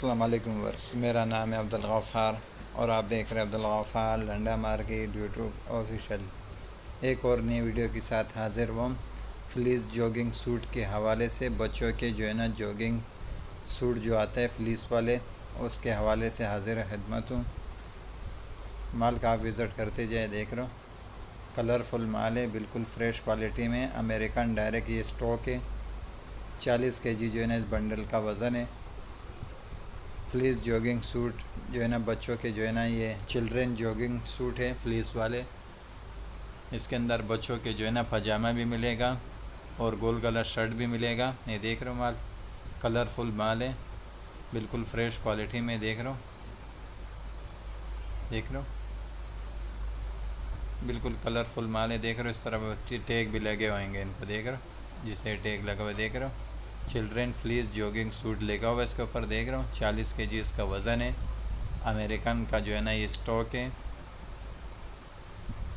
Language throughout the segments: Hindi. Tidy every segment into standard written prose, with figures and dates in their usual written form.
अस्सलाम वालेकुम वर्स, मेरा नाम है अब्दुल गफ़ार और आप देख रहे हैं Abdul Gaffar Landa market YouTube official. एक और नई वीडियो के साथ हाजिर हूँ। फ्लीस जॉगिंग सूट के हवाले से बच्चों के जो है ना जॉगिंग सूट जो आता है फ्लीस वाले, उसके हवाले से हाजिर खिदमत हूँ। माल का आप विज़िट करते जाए, देख रहे हो कलरफुल माल है, बिल्कुल फ्रेश क्वालिटी में। अमेरिकन डायरेक्ट ये स्टॉक है। 40 kg जो है ना इस बंडल का वज़न है। फ्लीस जॉगिंग सूट जो है ना बच्चों के जो है ना ये चिल्ड्रन जॉगिंग सूट है फ्लीस वाले। इसके अंदर बच्चों के जो है ना पजामा भी मिलेगा और गोल गला शर्ट भी मिलेगा। ये देख रहे हो माल, कलरफुल माल है, बिल्कुल फ्रेश क्वालिटी में। देख रहे हो बिल्कुल कलरफुल माल है। देख रहे हो इस तरह टैग भी लगे होंगे इनको, देख रहे हो जिसे टैग लगा हुआ, देख रहे हो चिल्ड्रन फ्लीस जॉगिंग सूट लगा हुआ इसके ऊपर, देख रहे हो 40 kg इसका वज़न है। अमेरिकन का जो है ना ये स्टॉक है।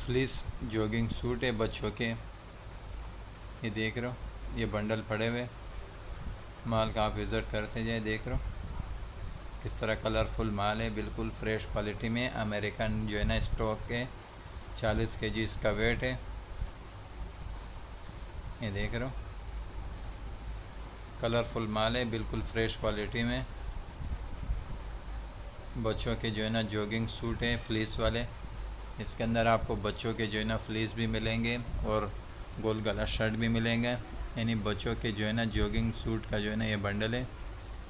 फ्लीस जॉगिंग सूट है बच्चों के। ये देख रहे हो ये बंडल पड़े हुए माल का आप विज़िट करते जाए। देख रहे हो किस तरह कलरफुल माल है, बिल्कुल फ्रेश क्वालिटी में। अमेरिकन जो है ना स्टॉक है, 40 kg इसका वेट है। ये देख रहे हो कलरफुल माल है, बिल्कुल फ्रेश क्वालिटी में। बच्चों के जो है ना जॉगिंग सूट है फ्लीस वाले। इसके अंदर आपको बच्चों के जो है ना फ्लीस भी मिलेंगे और गोल गला शर्ट भी मिलेंगे। यानी बच्चों के जो है ना जॉगिंग सूट का जो है ना ये बंडल है।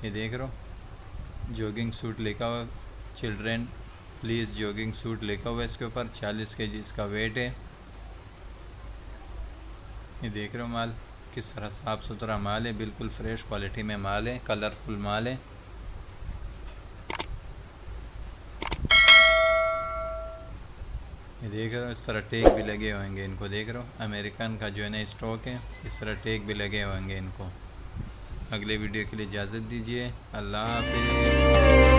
ये देख रहे हो जॉगिंग सूट लिखा हुआ, चिल्ड्रन फ्लीस जॉगिंग सूट लिखा हुआ इसके ऊपर, 40 kg इसका वेट है। ये देख रहे हो माल किस तरह साफ़ सुथरा माल है, बिल्कुल फ्रेश क्वालिटी में माल है, कलरफुल माल है। ये देख रहे हो इस तरह टैग भी लगे होंगे इनको, देख रहे हो अमेरिकन का जो है ना स्टॉक है, इस तरह टैग भी लगे होंगे इनको। अगले वीडियो के लिए इजाज़त दीजिए। अल्लाह हाफिज़।